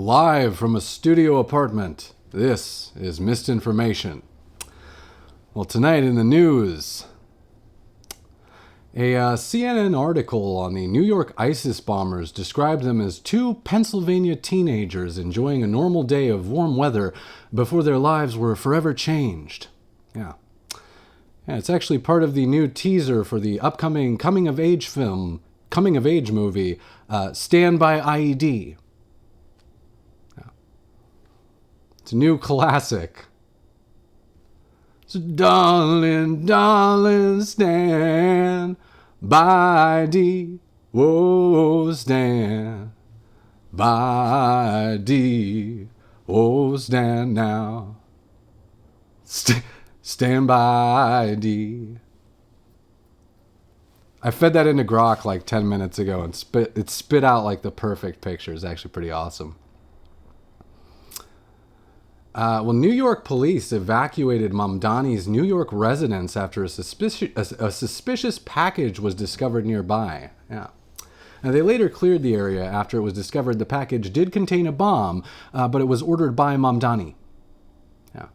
Live from a studio apartment, this is Misinformation. Well, tonight in the news, a CNN article on the New York ISIS bombers described them as two Pennsylvania teenagers enjoying a normal day of warm weather before their lives were forever changed. Yeah, it's actually part of the new teaser for the upcoming coming-of-age movie, Stand By IED. It's a new classic. So darling, darling, stand by D. Whoa, stand by D. Oh, stand now. Stand by D. I fed that into Grok like 10 minutes ago and it spit out like the perfect picture. It's actually pretty awesome. New York police evacuated Mamdani's New York residence after a suspicious package was discovered nearby. Yeah. Now, they later cleared the area after it was discovered the package did contain a bomb, but it was ordered by Mamdani. Yeah.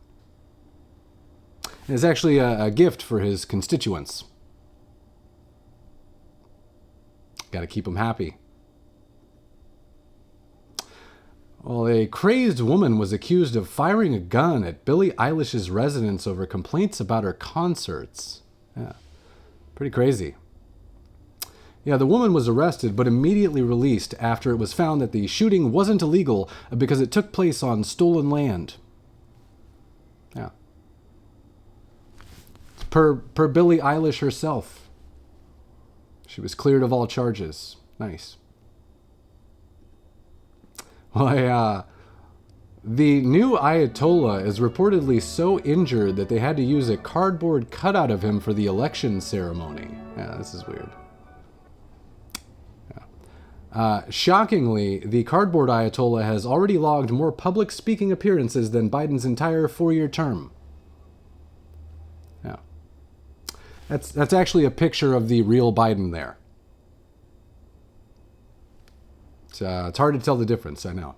It's actually a gift for his constituents. Got to keep them happy. Well, a crazed woman was accused of firing a gun at Billie Eilish's residence over complaints about her concerts. Yeah, pretty crazy. Yeah, the woman was arrested but immediately released after it was found that the shooting wasn't illegal because it took place on stolen land. Yeah. Per Billie Eilish herself. She was cleared of all charges. Nice. Well, the new Ayatollah is reportedly so injured that they had to use a cardboard cutout of him for the election ceremony. Yeah, this is weird. Yeah. Shockingly, the cardboard Ayatollah has already logged more public speaking appearances than Biden's entire 4-year term. Yeah. That's actually a picture of the real Biden there. It's hard to tell the difference, I know.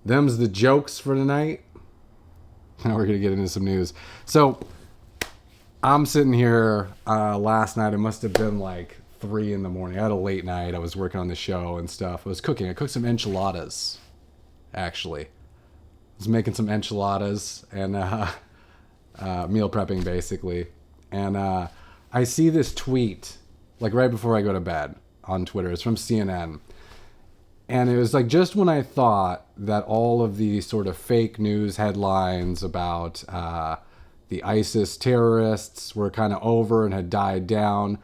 Them's the jokes for tonight. Now we're going to get into some news. So, I'm sitting here last night. It must have been like 3 in the morning. I had a late night. I was working on the show and stuff. I was cooking. I cooked some enchiladas, actually. I was making some enchiladas and meal prepping, basically. And I see this tweet, like right before I go to bed. On Twitter. It's from CNN. And it was like just when I thought that all of the sort of fake news headlines about the ISIS terrorists were kind of over and had died down,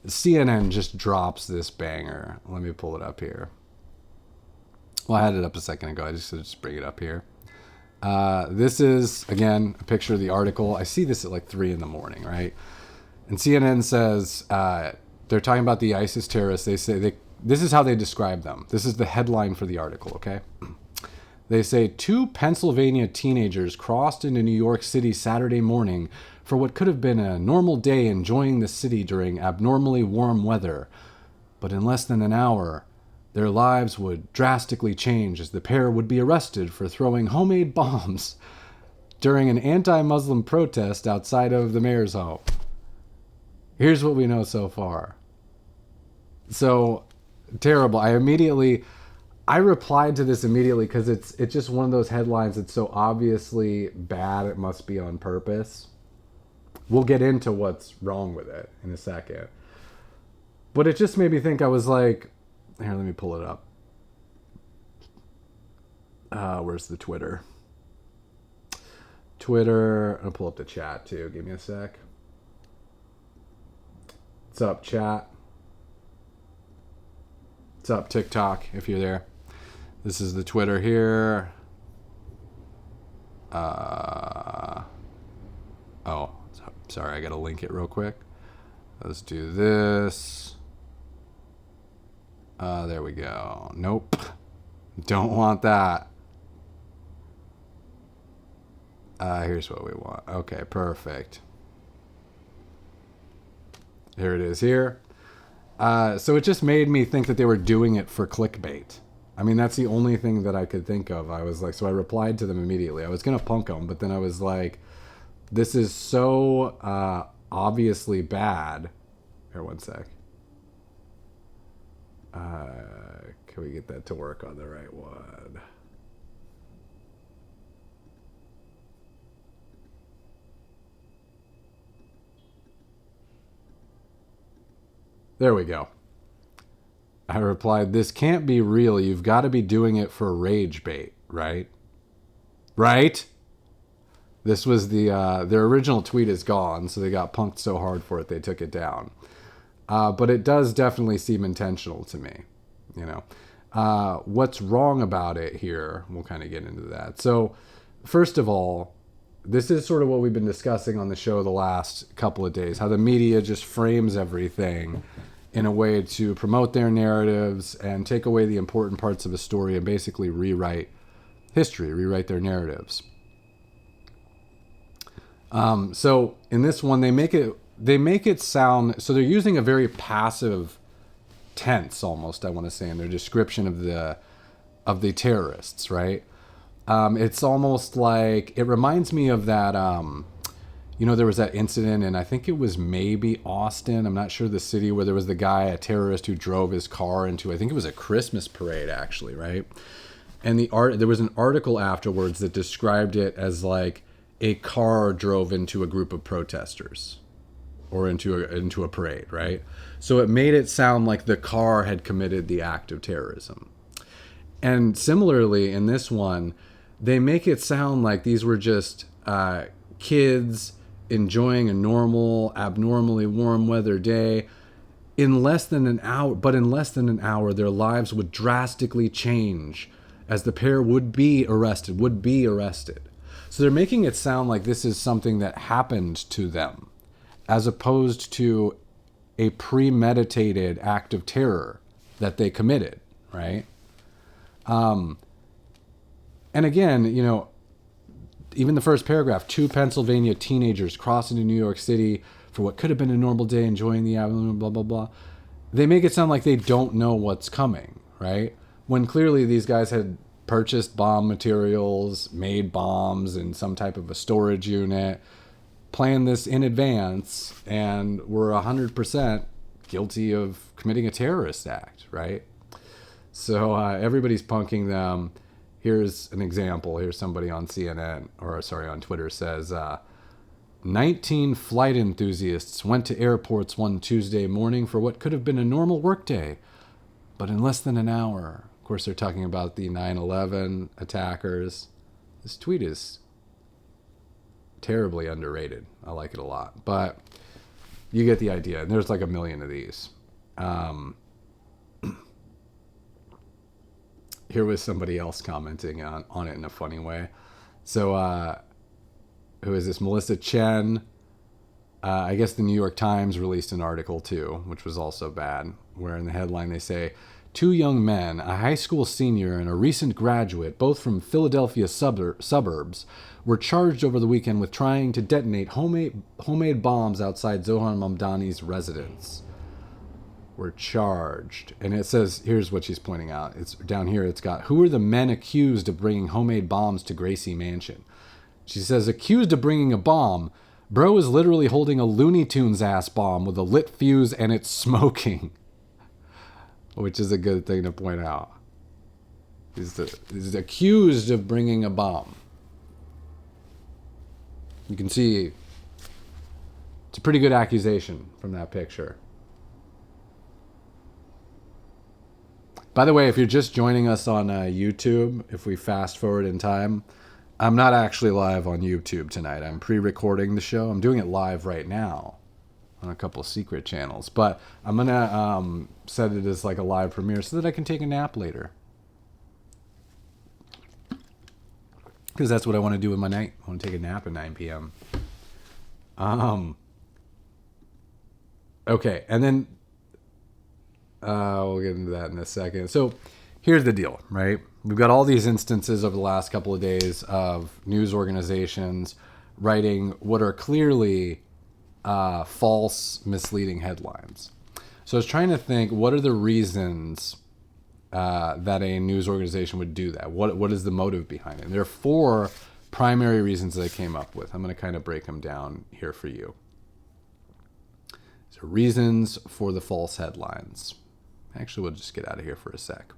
CNN just drops this banger. Let me pull it up here. Well, I had it up a second ago. I just bring it up here. This is, again, a picture of the article. I see this at like 3 in the morning, right? And CNN says... they're talking about the ISIS terrorists. They say this is how they describe them. This is the headline for the article, okay? They say 2 Pennsylvania teenagers crossed into New York City Saturday morning for what could have been a normal day enjoying the city during abnormally warm weather. But in less than an hour, their lives would drastically change as the pair would be arrested for throwing homemade bombs during an anti-Muslim protest outside of the mayor's home. Here's what we know so far. So terrible. I replied to this immediately because it's just one of those headlines that's so obviously bad it must be on purpose. We'll get into what's wrong with it in a second. But it just made me think. I was like, here, let me pull it up. Where's the Twitter? I'll pull up the chat too. Give me a sec. What's up, chat? What's up, TikTok, if you're there? This is the Twitter here. Sorry, I gotta link it real quick. Let's do this. There we go. Nope. Don't want that. Here's what we want. Okay, perfect. Here it is here. So it just made me think that they were doing it for clickbait. I mean, that's the only thing that I could think of. I was like, so I replied to them immediately. I was going to punk them, but then I was like, this is so obviously bad. Here, one sec. Can we get that to work on the right one? There we go. I replied, this can't be real. You've got to be doing it for rage bait, right? Right? This was their original tweet is gone, so they got punked so hard for it they took it down. But it does definitely seem intentional to me, you know. What's wrong about it here? We'll kind of get into that. So, first of all, this is sort of what we've been discussing on the show the last couple of days, how the media just frames everything in a way to promote their narratives and take away the important parts of a story and basically rewrite history, rewrite their narratives. So in this one, they make it sound, so they're using a very passive tense almost, I want to say, in their description of the terrorists, right? It's almost like, it reminds me of that, there was that incident, and I think it was maybe Austin, I'm not sure the city, where there was the guy, a terrorist, who drove his car into, I think it was a Christmas parade, actually, right? And there was an article afterwards that described it as like a car drove into a group of protesters or into a parade, right? So it made it sound like the car had committed the act of terrorism. And similarly, in this one, they make it sound like these were just kids enjoying a normal, abnormally warm weather day. In less than an hour, their lives would drastically change as the pair would be arrested. So they're making it sound like this is something that happened to them, as opposed to a premeditated act of terror that they committed, right? And again, even the first paragraph, 2 Pennsylvania teenagers cross into New York City for what could have been a normal day, enjoying the avenue, blah, blah, blah. They make it sound like they don't know what's coming, right? When clearly these guys had purchased bomb materials, made bombs in some type of a storage unit, planned this in advance, and were 100% guilty of committing a terrorist act, right? So everybody's punking them. Here's an example. Here's somebody on on Twitter says, 19 flight enthusiasts went to airports one Tuesday morning for what could have been a normal workday, but in less than an hour. Of course, they're talking about the 9/11 attackers. This tweet is terribly underrated. I like it a lot, but you get the idea. And there's like a million of these. Here was somebody else commenting on it in a funny way. So, who is this? Melissa Chen. I guess the New York Times released an article too, which was also bad, where in the headline they say, 2 young men, a high school senior and a recent graduate, both from Philadelphia suburbs, were charged over the weekend with trying to detonate homemade bombs outside Zohan Mamdani's residence. Were charged. And it says, here's what she's pointing out. It's down here, it's got, who are the men accused of bringing homemade bombs to Gracie Mansion? She says, accused of bringing a bomb. Bro is literally holding a Looney Tunes ass bomb with a lit fuse and it's smoking. Which is a good thing to point out. He's accused of bringing a bomb. You can see it's a pretty good accusation from that picture. By the way, if you're just joining us on YouTube, if we fast forward in time, I'm not actually live on YouTube tonight. I'm pre-recording the show. I'm doing it live right now on a couple of secret channels. But I'm going to set it as like a live premiere so that I can take a nap later. Because that's what I want to do with my night. I want to take a nap at 9 p.m. Okay, and then we'll get into that in a second. So here's the deal, right? We've got all these instances over the last couple of days of news organizations writing what are clearly false, misleading headlines. So I was trying to think, what are the reasons that a news organization would do that? What is the motive behind it? And there are 4 primary reasons that I came up with. I'm going to kind of break them down here for you. So reasons for the false headlines. Actually, we'll just get out of here for a sec.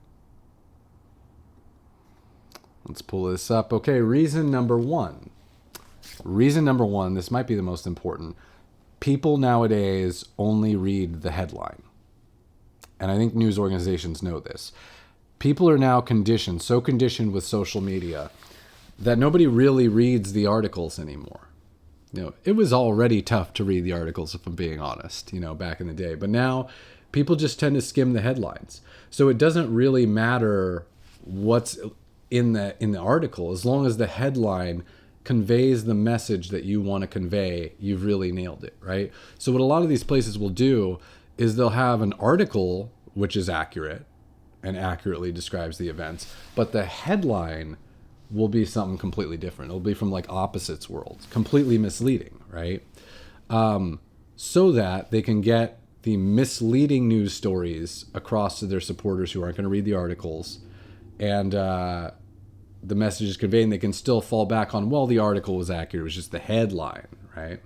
Let's pull this up. Okay, reason number 1. Reason number 1, this might be the most important. People nowadays only read the headline. And I think news organizations know this. People are now so conditioned with social media, that nobody really reads the articles anymore. It was already tough to read the articles, if I'm being honest, back in the day. But now people just tend to skim the headlines. So it doesn't really matter what's in the article. As long as the headline conveys the message that you want to convey, you've really nailed it, right? So what a lot of these places will do is they'll have an article which is accurate and accurately describes the events, but the headline will be something completely different. It'll be from like opposites worlds, completely misleading, right? So that they can get the misleading news stories across to their supporters who aren't going to read the articles, and the message is conveyed, and they can still fall back on, well, the article was accurate, it was just the headline, right?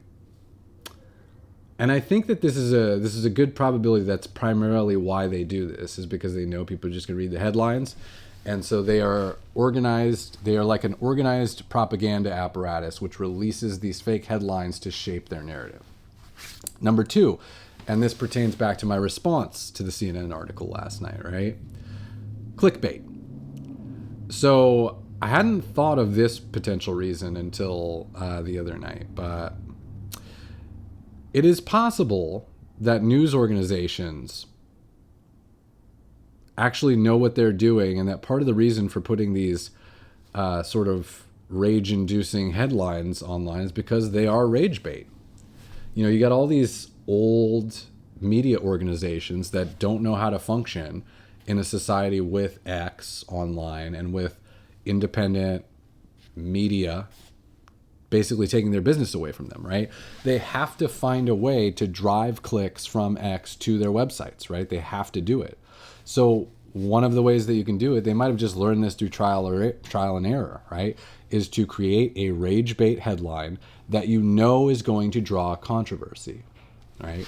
And I think that this is a good probability. That's primarily why they do this, is because they know people are just going to read the headlines. And so they are organized. They are like an organized propaganda apparatus which releases these fake headlines to shape their narrative. Number 2, and this pertains back to my response to the CNN article last night, right? Clickbait. So I hadn't thought of this potential reason until the other night, but it is possible that news organizations actually know what they're doing, and that part of the reason for putting these sort of rage-inducing headlines online is because they are rage bait. You got all these old media organizations that don't know how to function in a society with X online and with independent media basically taking their business away from them, right? They have to find a way to drive clicks from X to their websites, right? They have to do it. So one of the ways that you can do it, they might have just learned this through trial and error, right? Is to create a rage bait headline that is going to draw controversy, right?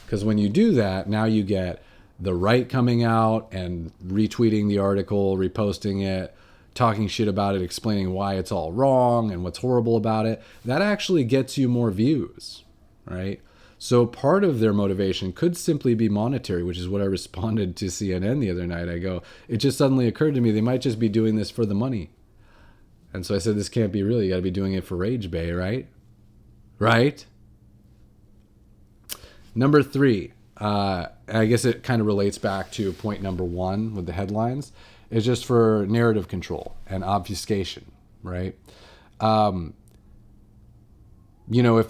Because when you do that, now you get the right coming out and retweeting the article, reposting it, talking shit about it, explaining why it's all wrong and what's horrible about it. That actually gets you more views, right? So part of their motivation could simply be monetary, which is what I responded to CNN the other night. I go, it just suddenly occurred to me they might just be doing this for the money. And so I said, this can't be real. You got to be doing it for rage bait, right? Right? Number 3, I guess it kind of relates back to point number 1 with the headlines, is just for narrative control and obfuscation, right? If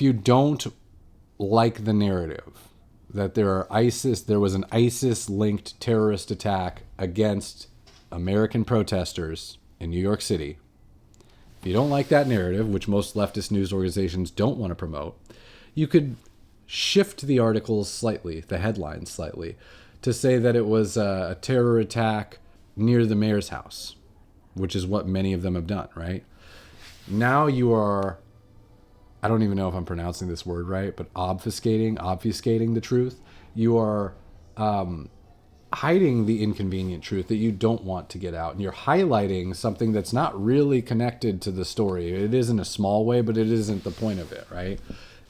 you don't like the narrative that there was an ISIS-linked terrorist attack against American protesters in New York City, if you don't like that narrative, which most leftist news organizations don't want to promote, you could shift the articles slightly, the headlines slightly, to say that it was a terror attack near the mayor's house, which is what many of them have done, right? Now you are, I don't even know if I'm pronouncing this word right, but obfuscating the truth. You are hiding the inconvenient truth that you don't want to get out. And you're highlighting something that's not really connected to the story. It is in a small way, but it isn't the point of it, right?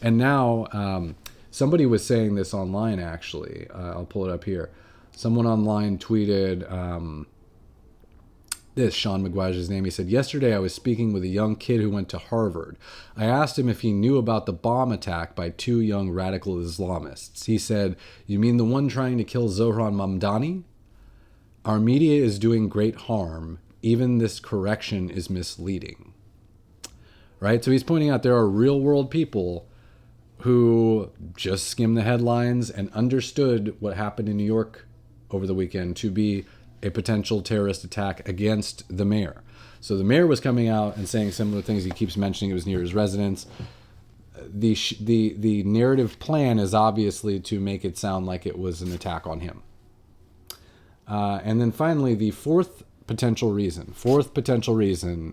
And now somebody was saying this online, actually. I'll pull it up here. Someone online tweeted this, Sean McGuire's name. He said, yesterday I was speaking with a young kid who went to Harvard. I asked him if he knew about the bomb attack by 2 young radical Islamists. He said, you mean the one trying to kill Zohran Mamdani? Our media is doing great harm. Even this correction is misleading. Right? So he's pointing out there are real world people who just skimmed the headlines and understood what happened in New York over the weekend to be a potential terrorist attack against the mayor. So the mayor was coming out and saying similar things. He keeps mentioning it was near his residence. The narrative plan is obviously to make it sound like it was an attack on him. And then finally, the fourth potential reason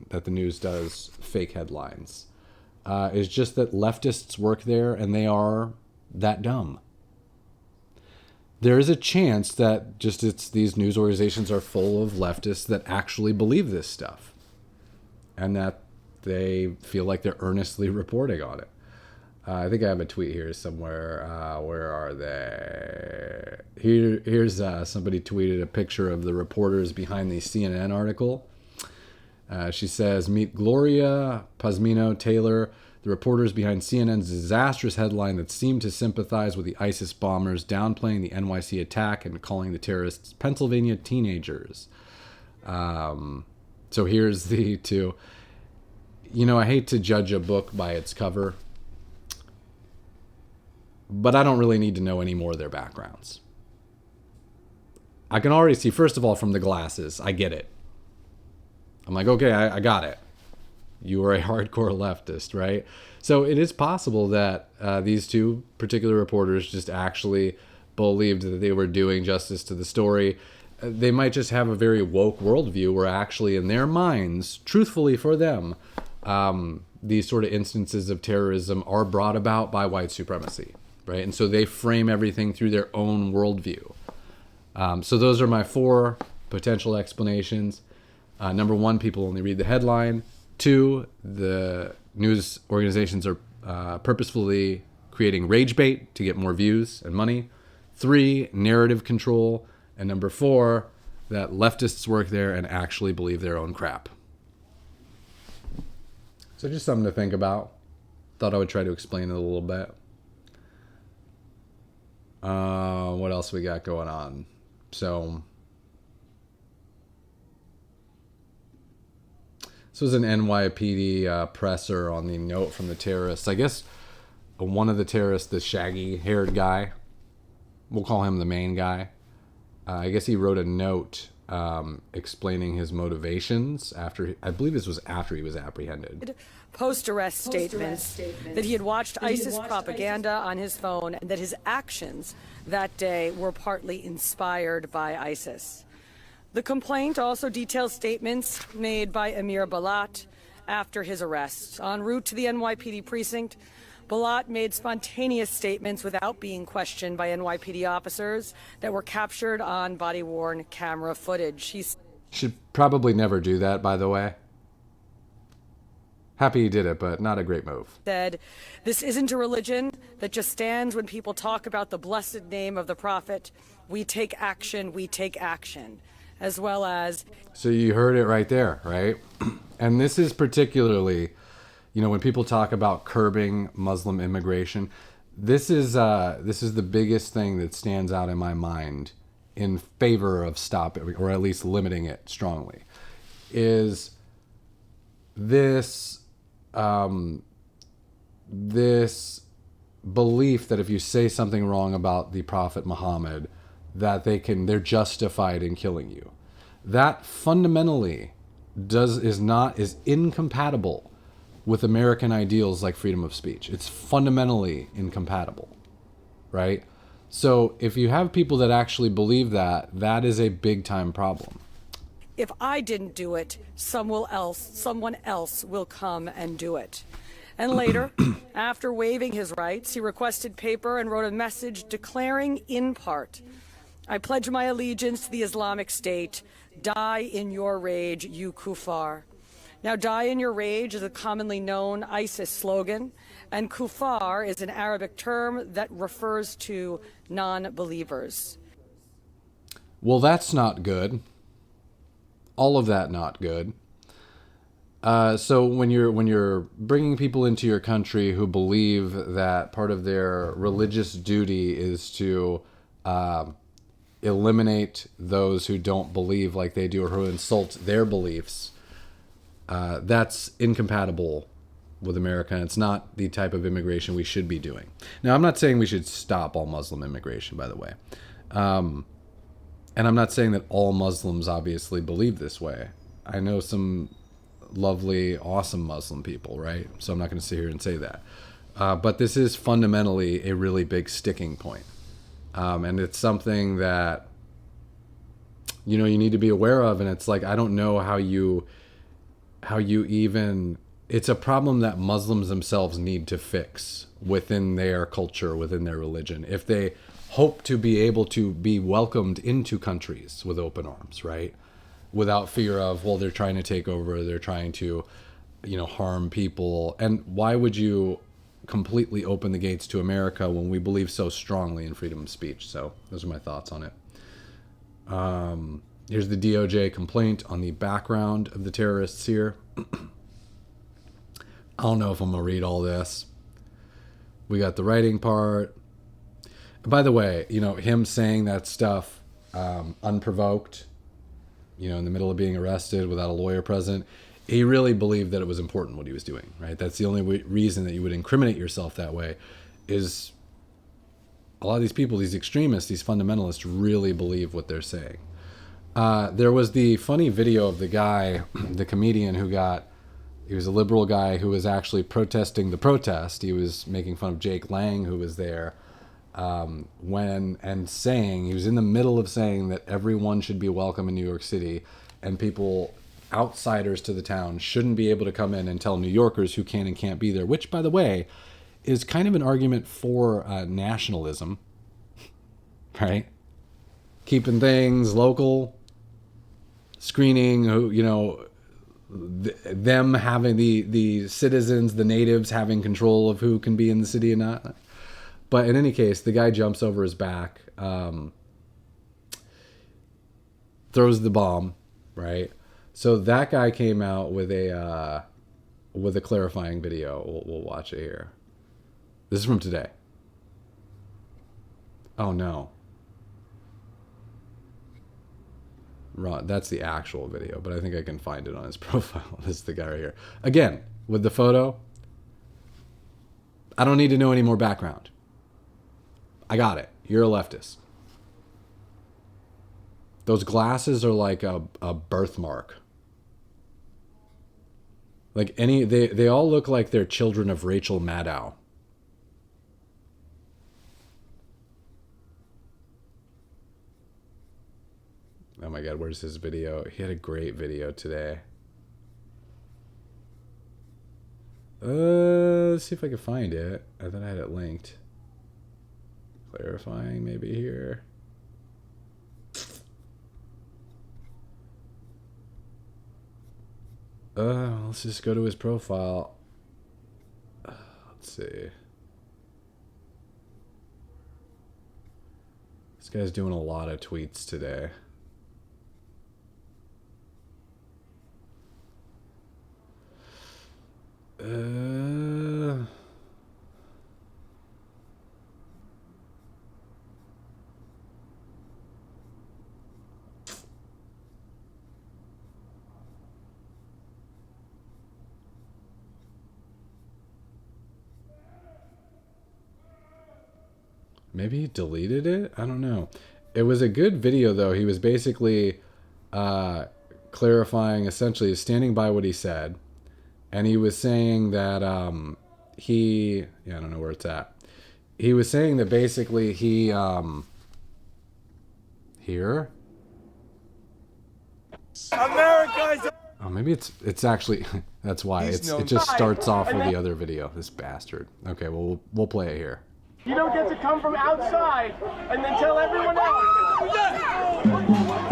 that the news does fake headlines is just that leftists work there and they are that dumb. There is a chance that these news organizations are full of leftists that actually believe this stuff and that they feel like they're earnestly reporting on it. I think I have a tweet here somewhere. Where are they? Here's somebody tweeted a picture of the reporters behind the CNN article. She says, meet Gloria Pazmino Taylor, the reporters behind CNN's disastrous headline that seemed to sympathize with the ISIS bombers, downplaying the NYC attack and calling the terrorists Pennsylvania teenagers. So here's the two. I hate to judge a book by its cover, but I don't really need to know any more of their backgrounds. I can already see, first of all, from the glasses, I get it. I'm like, okay, I got it. You are a hardcore leftist, right? So it is possible that these two particular reporters just actually believed that they were doing justice to the story. They might just have a very woke worldview where actually in their minds, truthfully for them, these sort of instances of terrorism are brought about by white supremacy, right? And so they frame everything through their own worldview. So those are my four potential explanations. Number one, people only read the headline. Two, the news organizations are purposefully creating rage bait to get more views and money. Three, narrative control. And number four, that leftists work there and actually believe their own crap. So just something to think about. Thought I would try to explain it a little bit. What else we got going on? So this was an NYPD presser on the note from the terrorists. I guess one of the terrorists, the shaggy-haired guy, we'll call him the main guy. I guess he wrote a note explaining his motivations after, I believe this was after he was apprehended. Post-arrest statements that he had watched ISIS propaganda on his phone and that his actions that day were partly inspired by ISIS. The complaint also details statements made by Amir Balat after his arrest. En route to the NYPD precinct, Balat made spontaneous statements without being questioned by NYPD officers that were captured on body-worn camera footage. He should probably never do that, by the way. Happy he did it, but not a great move. Said, this isn't a religion that just stands when people talk about the blessed name of the prophet. We take action, we take action. As well as... So you heard it right there, right? And this is particularly, when people talk about curbing Muslim immigration, this is the biggest thing that stands out in my mind in favor of stopping, or at least limiting it strongly, is this this belief that if you say something wrong about the Prophet Muhammad, that they're justified in killing you. That fundamentally is incompatible with American ideals like freedom of speech. It's fundamentally incompatible, right? So if you have people that actually believe that, that is a big time problem. If I didn't do it, someone else will come and do it. And later, after waiving his rights, he requested paper and wrote a message declaring in part, I pledge my allegiance to the Islamic State. Die in your rage, you kuffar. Now, die in your rage is a commonly known ISIS slogan, and kuffar is an Arabic term that refers to non-believers. Well, that's not good. All of that not good. So when you're bringing people into your country who believe that part of their religious duty is to eliminate those who don't believe like they do or who insult their beliefs, that's incompatible with America, and it's not the type of immigration we should be doing. Now, I'm not saying we should stop all Muslim immigration, by the way. And I'm not saying that all Muslims obviously believe this way. I know some lovely, awesome Muslim people, right? So I'm not going to sit here and say that. But this is fundamentally a really big sticking point. And it's something that you know, you need to be aware of. And it's like, I don't know how you even, it's a problem that Muslims themselves need to fix within their culture, within their religion, if they hope to be able to be welcomed into countries with open arms, right? Without fear of, well, they're trying to take over, they're trying to, you know, harm people. And why would you completely open the gates to America when we believe so strongly in freedom of speech? So those are my thoughts on it. Here's the DOJ complaint on the background of the terrorists here. I don't know if I'm going to read all this. We got the writing part. By the way, you know, him saying that stuff unprovoked, you know, in the middle of being arrested without a lawyer present, he really believed that it was important what he was doing, right? That's the only reason that you would incriminate yourself that way, is a lot of these people, these extremists, these fundamentalists really believe what they're saying. There was the funny video of the guy, the comedian he was a liberal guy who was actually protesting the protest. He was making fun of Jake Lang, who was there, he was in the middle of saying that everyone should be welcome in New York City, and people, outsiders to the town, shouldn't be able to come in and tell New Yorkers who can and can't be there, which, by the way, is kind of an argument for nationalism, right? Keeping things local, screening, you know, them having the citizens, the natives having control of who can be in the city and not. But in any case, the guy jumps over his back, throws the bomb, right? So that guy came out with a clarifying video. We'll watch it here. This is from today. Oh no. Wrong. That's the actual video, but I think I can find it on his profile. This is the guy right here. Again, with the photo. I don't need to know any more background. I got it. You're a leftist. Those glasses are like a birthmark. Like they all look like they're children of Rachel Maddow. Oh my God, where's his video? He had a great video today. Let's see if I can find it. I thought I had it linked. Clarifying maybe here. Let's just go to his profile. Let's see. This guy's doing a lot of tweets today. Maybe he deleted it? I don't know. It was a good video, though. He was basically clarifying, essentially, standing by what he said. And he was saying that I don't know where it's at. He was saying that basically he, here? America. Oh, maybe it's actually, that's why. It just starts off with the other video, this bastard. Okay, well, we'll play it here. You don't get to come from outside and then tell everyone else.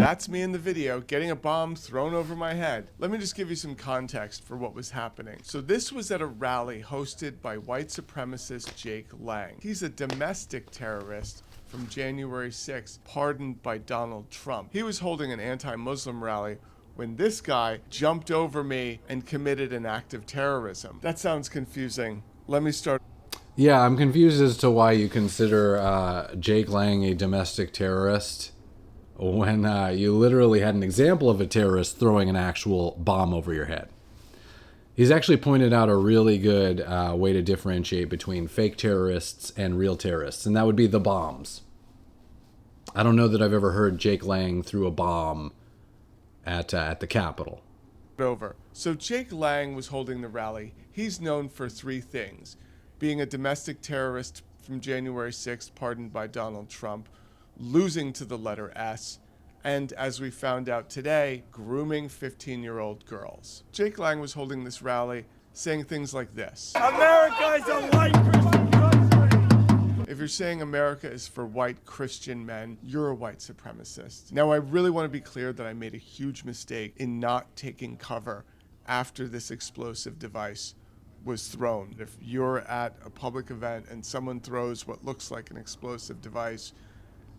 That's me in the video getting a bomb thrown over my head. Let me just give you some context for what was happening. So this was at a rally hosted by white supremacist Jake Lang. He's a domestic terrorist from January 6th, pardoned by Donald Trump. He was holding an anti-Muslim rally when this guy jumped over me and committed an act of terrorism. That sounds confusing. Let me start. Yeah, I'm confused as to why you consider Jake Lang a domestic terrorist when you literally had an example of a terrorist throwing an actual bomb over your head. He's actually pointed out a really good way to differentiate between fake terrorists and real terrorists, and that would be the bombs. I don't know that I've ever heard Jake Lang threw a bomb at the Capitol. Over. So Jake Lang was holding the rally. He's known for three things: being a domestic terrorist from January 6th, pardoned by Donald Trump, losing to the letter S, and, as we found out today, grooming 15-year-old girls. Jake Lang was holding this rally saying things like this. America is a white Christian country. If you're saying America is for white Christian men, you're a white supremacist. Now, I really want to be clear that I made a huge mistake in not taking cover after this explosive device was thrown. If you're at a public event and someone throws what looks like an explosive device,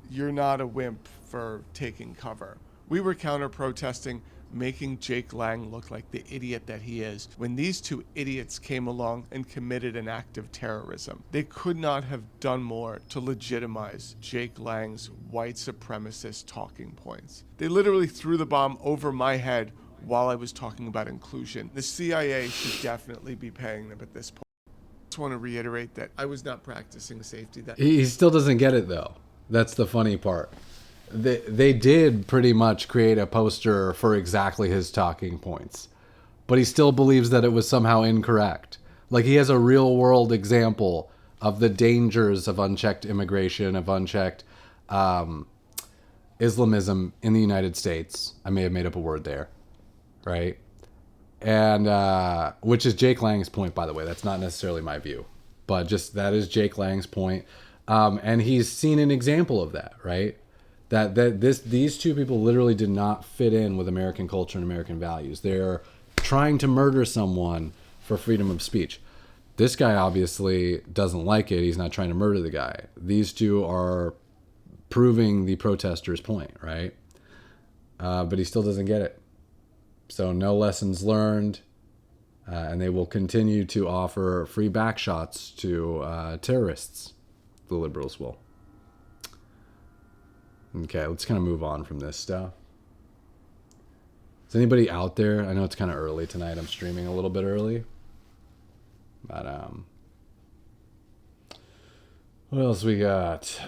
you're not a wimp for taking cover. We were counter-protesting, making Jake Lang look like the idiot that he is, when these two idiots came along and committed an act of terrorism. They could not have done more to legitimize Jake Lang's white supremacist talking points. They literally threw the bomb over my head while I was talking about inclusion. The CIA should definitely be paying them at this point. I just want to reiterate that I was not practicing safety. He still doesn't get it, though. That's the funny part. They did pretty much create a poster for exactly his talking points, but he still believes that it was somehow incorrect. Like, he has a real world example of the dangers of unchecked immigration, of unchecked Islamism in the United States. I may have made up a word there, right? And which is Jake Lang's point, by the way. That's not necessarily my view, but just that is Jake Lang's point. And he's seen an example of that, right? These two people literally did not fit in with American culture and American values. They're trying to murder someone for freedom of speech. This guy obviously doesn't like it. He's not trying to murder the guy. These two are proving the protester's point, right? But he still doesn't get it. So no lessons learned. And they will continue to offer free backshots to terrorists. The liberals will. Okay, let's kind of move on from this stuff. Is anybody out there? I know it's kind of early tonight. I'm streaming a little bit early. But, what else we got?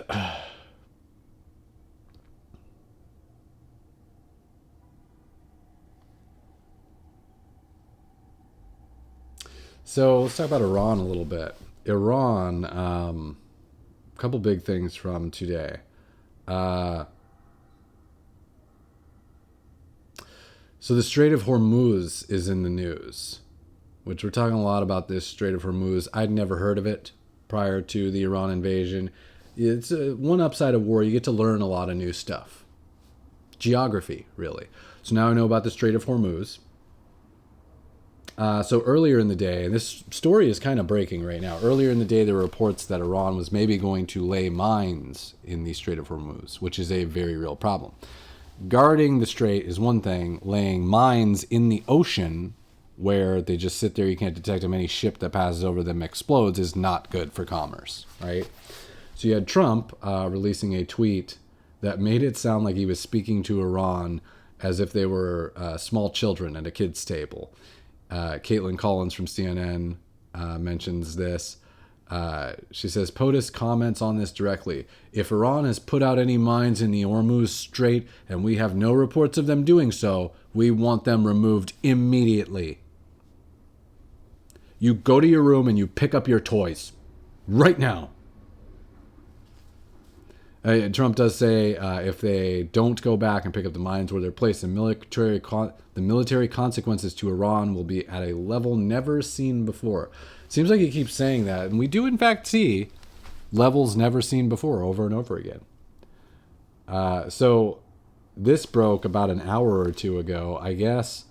So let's talk about Iran a little bit. Iran, a couple big things from today. So the Strait of Hormuz is in the news, which we're talking a lot about this Strait of Hormuz. I'd never heard of it prior to the Iran invasion. It's one upside of war. You get to learn a lot of new stuff. Geography, really. So now I know about the Strait of Hormuz. So earlier in the day, and this story is kind of breaking right now. Earlier in the day, there were reports that Iran was maybe going to lay mines in the Strait of Hormuz, which is a very real problem. Guarding the strait is one thing. Laying mines in the ocean, where they just sit there, you can't detect them, any ship that passes over them explodes, is not good for commerce, right? So you had Trump releasing a tweet that made it sound like he was speaking to Iran as if they were small children at a kid's table. Caitlin Collins from CNN mentions this. She says, POTUS comments on this directly. If Iran has put out any mines in the Hormuz Strait and we have no reports of them doing so, we want them removed immediately. You go to your room and you pick up your toys right now. Trump does say if they don't go back and pick up the mines where they're placed, the military consequences to Iran will be at a level never seen before. Seems like he keeps saying that, and we do in fact see levels never seen before over and over again. So this broke about an hour or two ago. I guess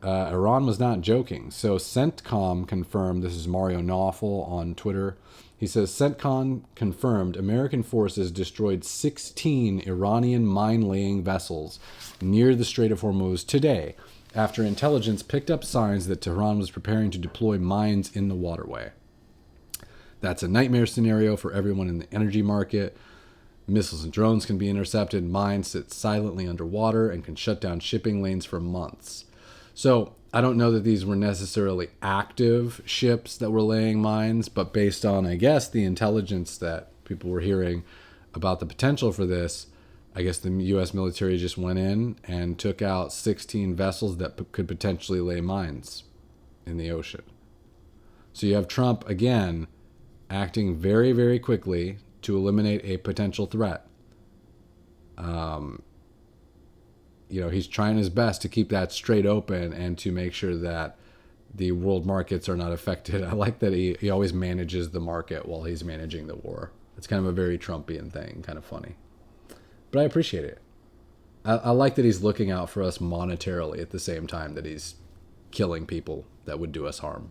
Iran was not joking. So CENTCOM confirmed, this is Mario Nawful on Twitter. He says, CENTCOM confirmed American forces destroyed 16 Iranian mine-laying vessels near the Strait of Hormuz today, after intelligence picked up signs that Tehran was preparing to deploy mines in the waterway. That's a nightmare scenario for everyone in the energy market. Missiles and drones can be intercepted. Mines sit silently underwater and can shut down shipping lanes for months. So I don't know that these were necessarily active ships that were laying mines, but based on, I guess, the intelligence that people were hearing about the potential for this, I guess the U.S. military just went in and took out 16 vessels that could potentially lay mines in the ocean. So you have Trump, again, acting very, very quickly to eliminate a potential threat. he's trying his best to keep that straight open and to make sure that the world markets are not affected. I like that he always manages the market while he's managing the war. It's kind of a very Trumpian thing, kind of funny. But I appreciate it. I like that he's looking out for us monetarily at the same time that he's killing people that would do us harm.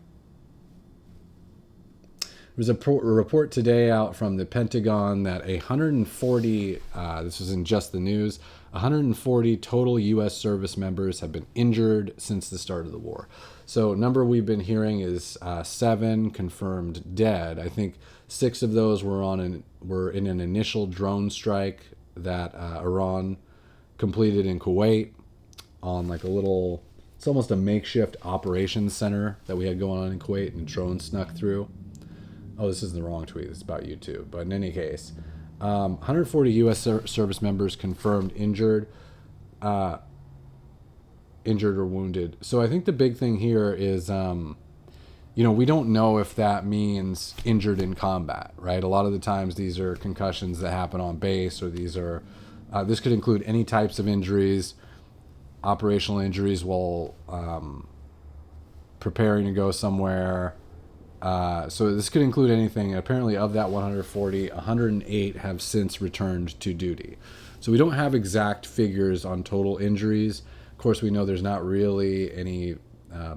There's a report today out from the Pentagon that 140, this was in Just the News, 140 total U.S. service members have been injured since the start of the war. So number we've been hearing is 7 confirmed dead. I think 6 of those were in an initial drone strike that Iran completed in Kuwait on like a little, it's almost a makeshift operations center that we had going on in Kuwait, and a drone snuck through. Oh, this is the wrong tweet. It's about YouTube. But in any case, 140 U.S. service members confirmed injured or wounded. So I think the big thing here is, we don't know if that means injured in combat, right? A lot of the times these are concussions that happen on base, or these are, this could include any types of injuries, operational injuries while preparing to go somewhere. So this could include anything. Apparently of that 140, 108 have since returned to duty. So we don't have exact figures on total injuries. Of course, we know there's not really any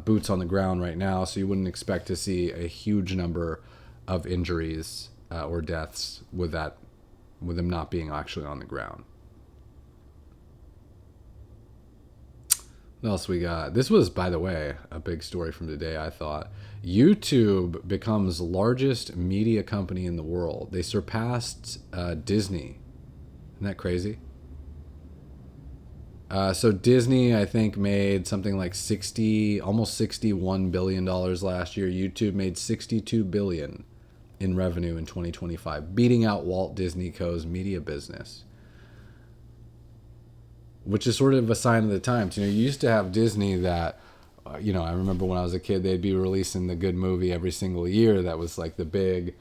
boots on the ground right now, so you wouldn't expect to see a huge number of injuries or deaths with them not being actually on the ground. What else we got? This was, by the way, a big story from today, I thought. YouTube becomes largest media company in the world. They surpassed Disney. Isn't that crazy? So Disney, I think, made something like almost $61 billion last year. YouTube made $62 billion in revenue in 2025, beating out Walt Disney Co.'s media business, which is sort of a sign of the times. You used to have Disney that, I remember when I was a kid, they'd be releasing the good movie every single year. That was like the big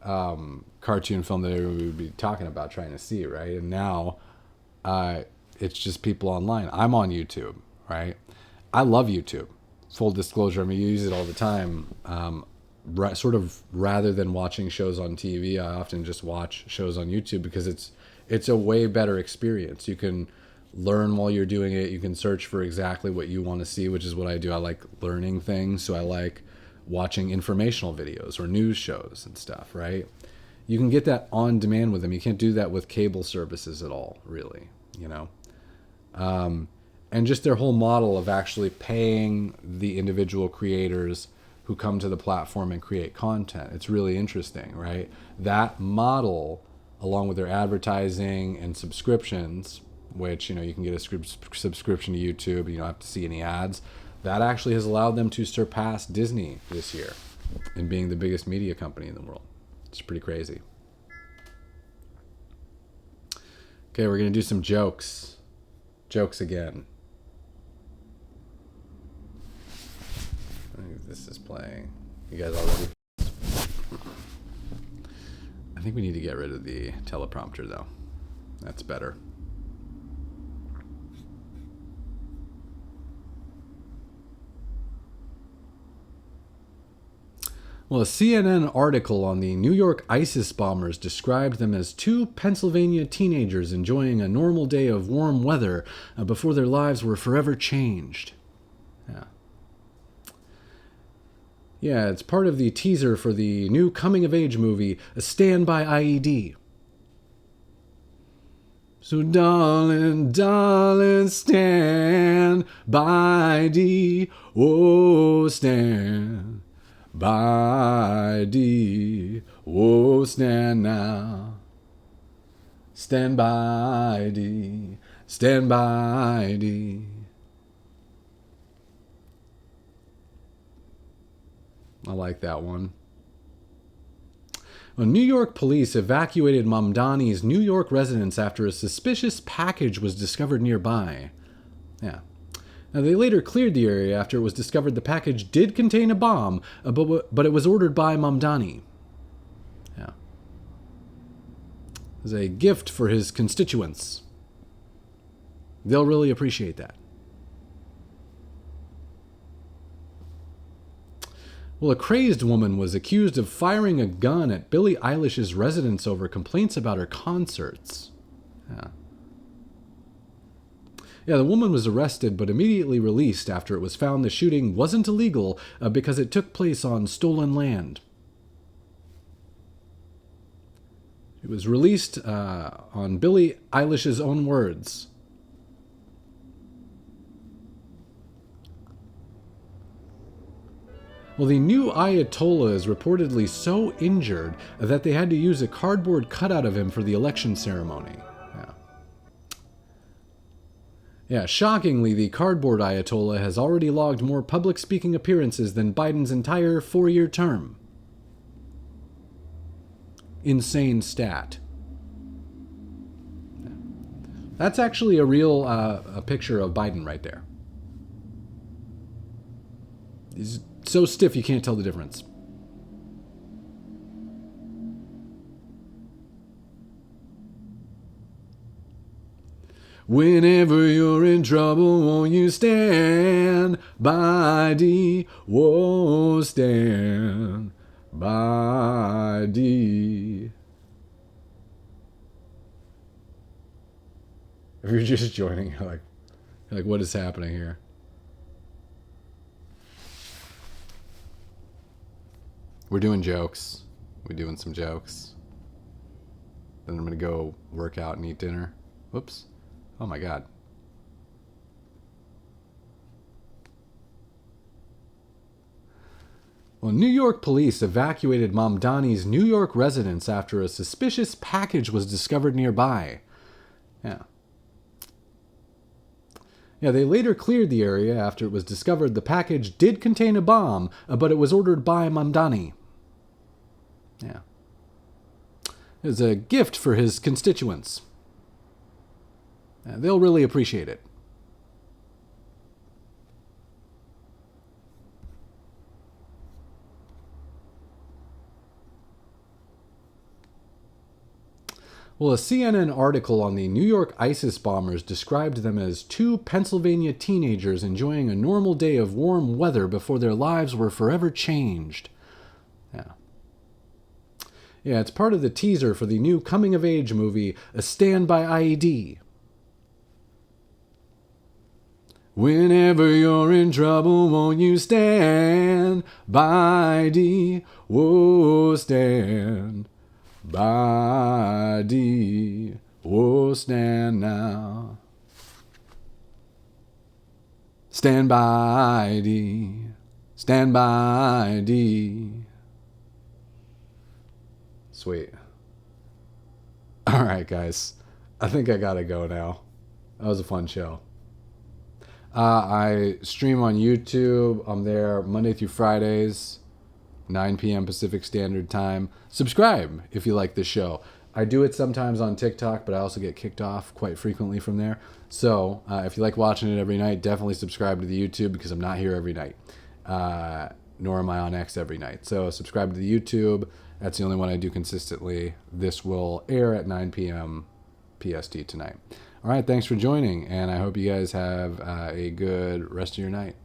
cartoon film that everybody would be talking about, trying to see, right? And now it's just people online. I'm on YouTube, right? I love YouTube. Full disclosure, I use it all the time. Sort of rather than watching shows on TV, I often just watch shows on YouTube because it's a way better experience. You can learn while you're doing it. You can search for exactly what you want to see, which is what I do. I like learning things, so I like watching informational videos or news shows and stuff, right? You can get that on demand with them. You can't do that with cable services at all, really, and just their whole model of actually paying the individual creators who come to the platform and create content. It's really interesting, right? That model, along with their advertising and subscriptions, which, you can get a subscription to YouTube, you don't have to see any ads. That actually has allowed them to surpass Disney this year in being the biggest media company in the world. It's pretty crazy. Okay, we're going to do some jokes. Jokes again. I think this is playing. You guys all ready? I think we need to get rid of the teleprompter, though. That's better. Well, a CNN article on the New York ISIS bombers described them as 2 Pennsylvania teenagers enjoying a normal day of warm weather before their lives were forever changed. Yeah, it's part of the teaser for the new coming-of-age movie, Stand By IED. So darling, darling, stand by D. Oh, stand by D. Oh, stand now. Stand by D. Stand by D. I like that one. Well, New York police evacuated Mamdani's New York residence after a suspicious package was discovered nearby. Yeah. Now, they later cleared the area after it was discovered the package did contain a bomb, but it was ordered by Mamdani. Yeah. It was a gift for his constituents. They'll really appreciate that. Well, a crazed woman was accused of firing a gun at Billie Eilish's residence over complaints about her concerts. Yeah, the woman was arrested but immediately released after it was found the shooting wasn't illegal because it took place on stolen land. It was released on Billie Eilish's own words. Well, the new Ayatollah is reportedly so injured that they had to use a cardboard cutout of him for the election ceremony. Yeah, shockingly, the cardboard Ayatollah has already logged more public speaking appearances than Biden's entire 4-year term. Insane stat. That's actually a real a picture of Biden right there. He's so stiff you can't tell the difference. Whenever you're in trouble, won't you stand by D? Whoa, stand by D. If you're just joining, you're like, what is happening here? We're doing jokes. We're doing some jokes. Then I'm going to go work out and eat dinner. Whoops. Oh my God. Well, New York police evacuated Mamdani's New York residence after a suspicious package was discovered nearby. Yeah. Yeah, they later cleared the area after it was discovered the package did contain a bomb, but it was ordered by Mamdani. Yeah. It was a gift for his constituents. They'll really appreciate it. Well, a CNN article on the New York ISIS bombers described them as two Pennsylvania teenagers enjoying a normal day of warm weather before their lives were forever changed. Yeah, it's part of the teaser for the new coming-of-age movie, A Stand by IED. Whenever you're in trouble, won't you stand by D? Whoa, stand by D. Whoa, stand now. Stand by D. Stand by D. Sweet. All right, guys. I think I gotta go now. That was a fun show. I stream on YouTube. I'm there Monday through Fridays, 9 p.m. Pacific Standard Time. Subscribe if you like this show. I do it sometimes on TikTok, but I also get kicked off quite frequently from there. So if you like watching it every night, definitely subscribe to the YouTube because I'm not here every night. Nor am I on X every night. So subscribe to the YouTube. That's the only one I do consistently. This will air at 9 p.m. PST tonight. All right, thanks for joining, and I hope you guys have a good rest of your night.